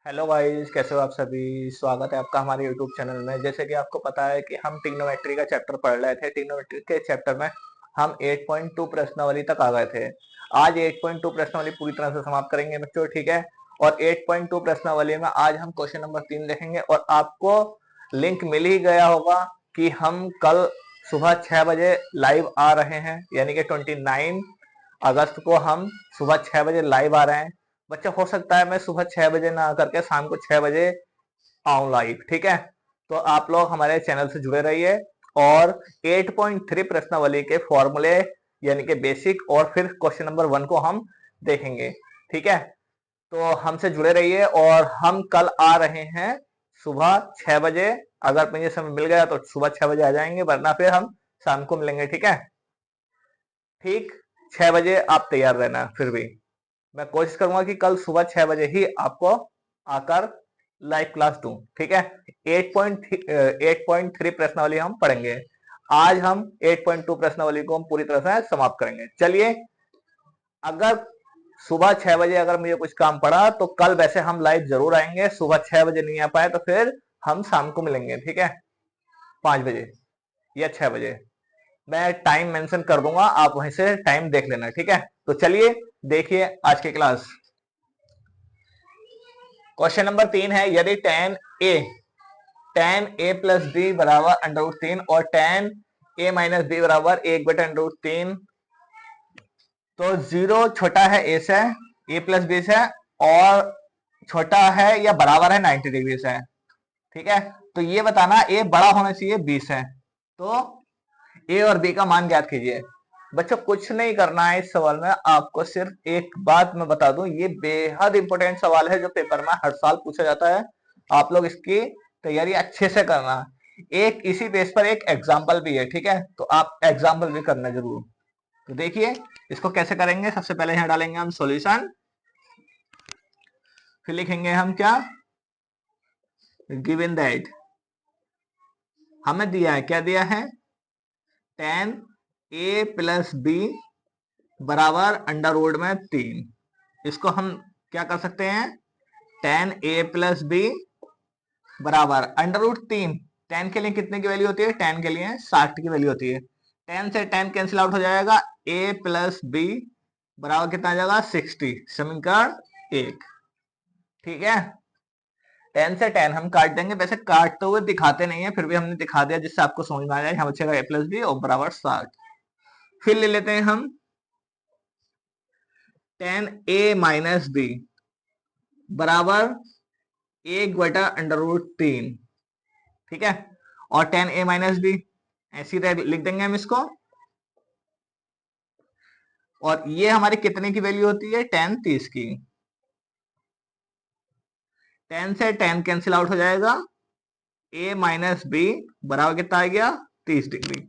Hello guys, कैसे हो आप सभी। स्वागत है आपका हमारे यूट्यूब चैनल में। जैसे कि आपको पता है कि हम ट्रिग्नोमेट्री का चैप्टर पढ़ रहे थे। ट्रिग्नोमेट्री के चैप्टर में हम 8.2 प्रश्नावली तक आ गए थे। आज 8.2 प्रश्नावली पूरी तरह से समाप्त करेंगे बच्चों, ठीक है। और 8.2 प्रश्नावली में आज हम क्वेश्चन नंबर 3 देखेंगे। और आपको लिंक मिल ही गया होगा कि हम कल सुबह 6 बजे लाइव आ रहे हैं, यानी कि 29 अगस्त को हम सुबह 6 बजे लाइव आ रहे हैं। बच्चा, हो सकता है मैं सुबह 6 बजे ना करके शाम को 6 बजे आऊं लाइव, ठीक है। तो आप लोग हमारे चैनल से जुड़े रहिए। और 8.3 प्रश्नावली के फॉर्मूले यानी कि बेसिक और फिर क्वेश्चन नंबर 1 को हम देखेंगे, ठीक है। तो हमसे जुड़े रहिए और हम कल आ रहे हैं सुबह 6 बजे। अगर मुझे समय मिल गया तो सुबह 6 बजे आ जाएंगे, वरना फिर हम शाम को मिलेंगे, ठीक है। ठीक, 6 बजे आप तैयार रहना। फिर भी मैं कोशिश करूंगा कि कल सुबह 6 बजे ही आपको आकर लाइव क्लास दूं, ठीक है। 8.3 प्रश्नावली हम पढ़ेंगे। आज हम 8.2 प्रश्नावली को हम पूरी तरह से समाप्त करेंगे। चलिए, अगर सुबह 6 बजे अगर मुझे कुछ काम पड़ा तो कल वैसे हम लाइव जरूर आएंगे। सुबह 6 बजे नहीं आ पाए तो फिर हम शाम को मिलेंगे, ठीक है। 5 बजे या 6 बजे मैं टाइम मेंशन कर दूंगा, आप वहीं से टाइम देख लेना, ठीक है। तो चलिए देखिए आज की क्लास। क्वेश्चन नंबर 3 है, यदि टेन ए प्लस बी बराबर √3 और टेन ए माइनस बी बराबर 1/√3, तो जीरो छोटा है ए से, ए प्लस बी से, और छोटा है या बराबर है 90 डिग्री से, ठीक है। तो ये बताना ए बड़ा होना चाहिए बी से। तो ए और बी का मान ज्ञात कीजिए। बच्चों, कुछ नहीं करना है इस सवाल में। आपको सिर्फ एक बात मैं बता दूं, ये बेहद इंपॉर्टेंट सवाल है जो पेपर में हर साल पूछा जाता है। आप लोग इसकी तैयारी अच्छे से करना। एक इसी बेस पर एक एग्जाम्पल भी है, ठीक है। तो आप एग्जाम्पल भी करना जरूर। तो देखिए इसको कैसे करेंगे। सबसे पहले यहां डालेंगे हम सॉल्यूशन, फिर लिखेंगे हम क्या, गिवन दैट। हमें दिया है, क्या दिया है, टेन ए प्लस बी बराबर √3। इसको हम क्या कर सकते हैं, टेन ए प्लस बी बराबर √3। टेन के लिए कितने की वैल्यू होती है, टेन के लिए 60 की वैल्यू होती है। टेन से टेन कैंसिल आउट हो जाएगा, ए प्लस बी बराबर कितना आ जाएगा, 60। समीकरण 1, ठीक है। टेन से टेन हम काट देंगे, वैसे काटते हुए दिखाते नहीं है, फिर भी हमने दिखा दिया जिससे आपको समझ में आ जाए। यहाँ बचेगा ए प्लस बी और बराबर 60। फिर ले लेते हैं हम टेन ए माइनस बी बराबर 1/√3, ठीक है। और टेन ए माइनस बी ऐसी लिख देंगे हम इसको। और ये हमारी कितने की वैल्यू होती है, टेन 30 की। टेन से टेन कैंसिल आउट हो जाएगा, ए माइनस बी बराबर कितना आ गया, 30 डिग्री।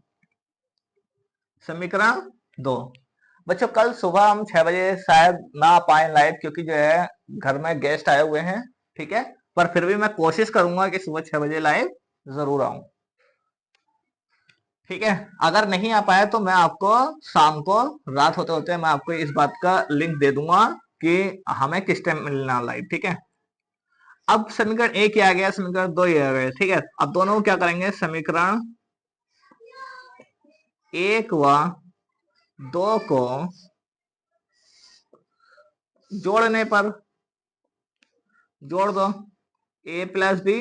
समीकरण 2। बच्चों, कल सुबह हम 6 बजे शायद ना आ पाए लाइव, क्योंकि जो है घर में गेस्ट आए हुए हैं, ठीक है। पर फिर भी मैं कोशिश करूंगा कि सुबह 6 बजे लाइव जरूर आऊं, ठीक है। अगर नहीं आ पाए तो मैं आपको शाम को, रात होते होते मैं आपको इस बात का लिंक दे दूंगा कि हमें किस टाइम मिलना लाइव, ठीक है। अब समीकरण एक ही आ गया, समीकरण दो ही आ गया, ठीक है। अब दोनों को क्या करेंगे, समीकरण एक व दो को जोड़ने पर जोड़ दो। ए प्लस बी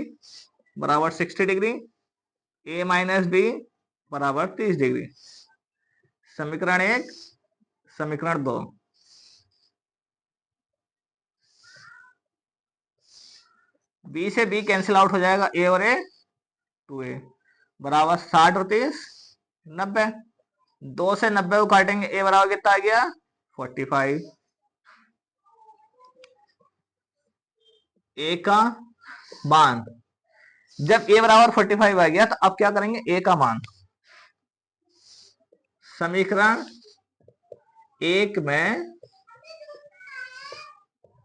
बराबर 60 डिग्री, ए माइनस बी बराबर 30 डिग्री। समीकरण 1, समीकरण 2। बी से बी कैंसिल आउट हो जाएगा, ए और ए 2a बराबर 60 और 30 90। 2 से 90 को काटेंगे, ए बराबर कितना आ गया, 45। ए का मान, जब ए बराबर 45 आ गया तो अब क्या करेंगे, ए का मान समीकरण एक में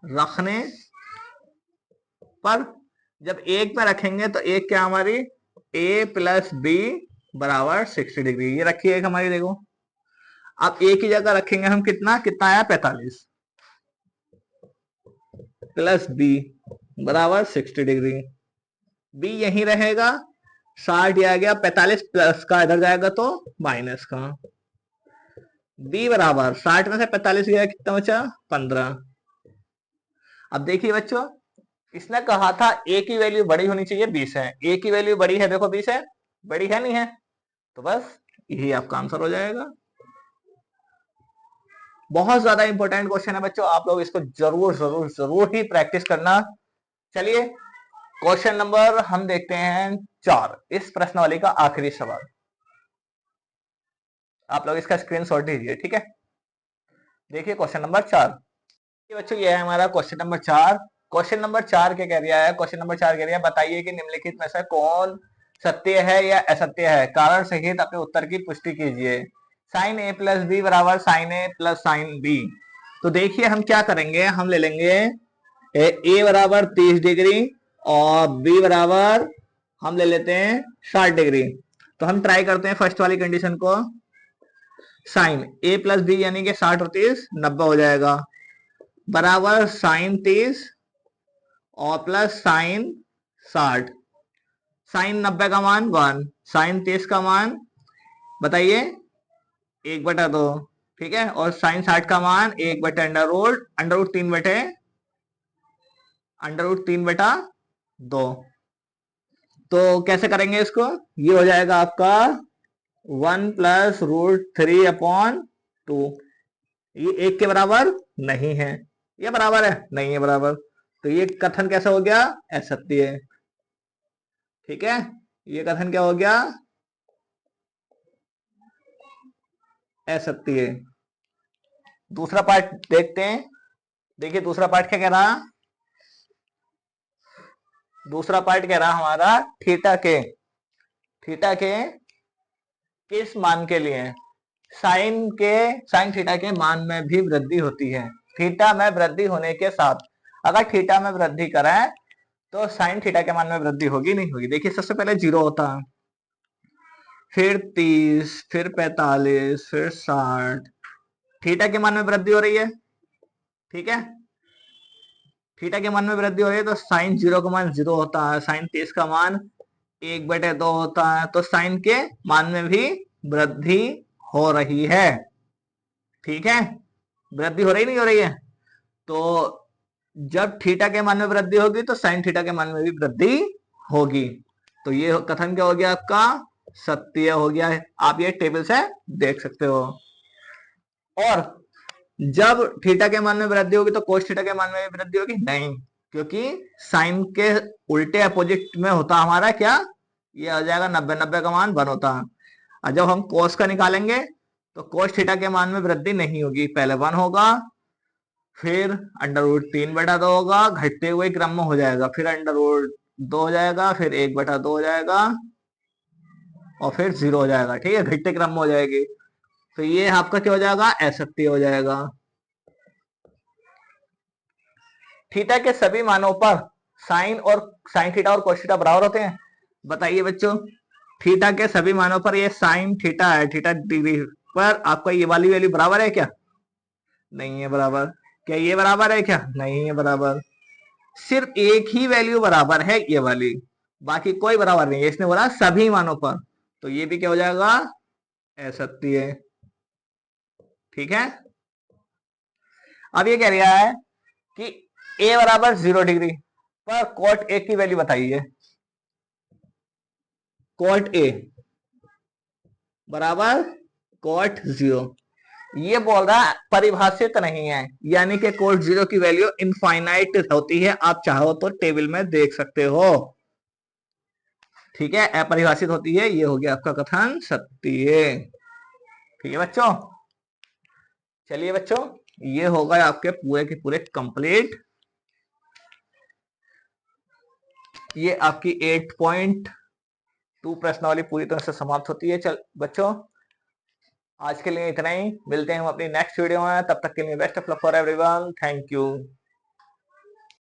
रखने पर, जब एक में रखेंगे तो एक क्या हमारी, ए प्लस बी बराबर 60 डिग्री। ये रखिए एक हमारी, देखो। अब ए की जगह रखेंगे हम कितना, कितना आया 45, प्लस बी बराबर 60 डिग्री। बी यही रहेगा, 60 आ गया, 45 प्लस का इधर जाएगा तो माइनस का। बी बराबर 60 में से 45 गया, कितना बचा? 15। अब देखिए बच्चों, इसने कहा था ए की वैल्यू बड़ी होनी चाहिए 20 है, ए की वैल्यू बड़ी है, देखो 20 है, बड़ी है नहीं है, तो बस यही आपका आंसर हो जाएगा। बहुत ज्यादा इंपॉर्टेंट क्वेश्चन है बच्चों, आप लोग इसको जरूर जरूर जरूर ही प्रैक्टिस करना। चलिए क्वेश्चन नंबर हम देखते हैं 4, इस प्रश्नावली का आखिरी सवाल। आप लोग इसका स्क्रीनशॉट दीजिए, ठीक है। देखिए क्वेश्चन नंबर 4, बच्चों ये है हमारा क्वेश्चन नंबर 4। क्वेश्चन नंबर 4 क्या कह रहा है? क्वेश्चन नंबर 4 कह रहा है, बताइए कि निम्नलिखित में से कौन सत्य है या असत्य है, कारण सहित अपने उत्तर की पुष्टि कीजिए। साइन ए प्लस बी बराबर साइन ए प्लस साइन बी। तो देखिए हम क्या करेंगे, हम ले लेंगे ए बराबर 30 डिग्री और बी बराबर हम ले लेते हैं 60 डिग्री। तो हम ट्राई करते हैं फर्स्ट वाली कंडीशन को। साइन ए प्लस बी यानी कि 60 और 30 90 हो जाएगा, बराबर साइन 30 और प्लस साइन 60। साइन 90 का मान 1, साइन 30 का मान बताइए 1/2, ठीक है। और साइन 60 का मान 1/, अंडर रूट 3/2। तो कैसे करेंगे इसको? ये हो जाएगा आपका 1+√3/2। ये 1 के बराबर नहीं है, ये बराबर है, नहीं है बराबर, तो ये कथन कैसा हो गया? असत्य है, ठीक है। ये कथन क्या हो गया? असत्य है। दूसरा पार्ट देखते हैं। देखिए दूसरा पार्ट क्या कह रहा? दूसरा पार्ट कह रहा हमारा थीटा के किस मान के लिए? साइन थीटा के मान में भी वृद्धि होती है। थीटा में वृद्धि होने के साथ अगर थीटा में वृद्धि करें तो साइन थीटा के मान में वृद्धि होगी नहीं होगी? देखिए सबसे पहले 0 होता है, फिर 30, फिर 45, फिर 60। थीटा के मान में वृद्धि हो रही है, ठीक है। थीटा के मान में वृद्धि हो रही है तो साइन 0 का मान 0 होता है, साइन 30 का मान 1/2 होता है, तो साइन के मान में भी वृद्धि हो रही है, ठीक है। वृद्धि हो रही नहीं हो रही है? तो जब थीटा के मान में वृद्धि होगी तो साइन थीटा के मान में भी वृद्धि होगी। तो ये कथन क्या हो गया आपका? सत्य हो गया है। आप ये टेबल से देख सकते हो। और जब थीटा के मान में वृद्धि होगी तो कोस थीटा के मान में भी वृद्धि होगी नहीं, क्योंकि साइन के उल्टे अपोजिट में होता हमारा क्या? ये आ जाएगा 90 का मान 1 होता है। और जब हम कोस का निकालेंगे तो कोस थीटा के मान में वृद्धि नहीं होगी, पहले 1 होगा, फिर अंडर रूट 3/2 होगा, घटते हुए क्रम में हो जाएगा, फिर अंडर रूट 2 हो जाएगा, फिर 1/2 हो जाएगा और फिर 0 हो जाएगा, ठीक है, घटते क्रम में हो जाएगी। तो ये आपका क्या हो जाएगा? असत्य हो जाएगा। थीटा के सभी मानों पर साइन थीटा और कोस थीटा बराबर होते हैं। बताइए बच्चों, थीटा के सभी मानों पर ये साइन थीटा है, थीटा डिग्री पर आपका ये वाली वैल्यू बराबर है क्या? नहीं है बराबर। क्या ये बराबर है क्या? नहीं है बराबर। सिर्फ एक ही वैल्यू बराबर है, ये वाली, बाकी कोई बराबर नहीं है। इसने बोला सभी मानों पर, तो ये भी क्या हो जाएगा? असत्य है, ठीक है। अब ये कह रहा है कि a बराबर 0 डिग्री पर कॉट ए की वैल्यू बताइए। कॉट ए बराबर कॉट 0, ये बोल रहा है परिभाषित नहीं है, यानी कि कॉट 0 की वैल्यू इनफाइनाइट होती है, आप चाहो तो टेबल में देख सकते हो, ठीक है। अपरिभाषित होती है, ये हो गया आपका कथन सत्य, ठीक है बच्चों। चलिए बच्चों, ये होगा आपके पूरे के पूरे कंप्लीट। ये आपकी 8.2 प्रश्नावली पूरी तरह से समाप्त होती है। चल बच्चों, आज के लिए इतना ही, मिलते हैं हम अपनी नेक्स्ट वीडियो में, तब तक के लिए best of luck for everyone, thank you.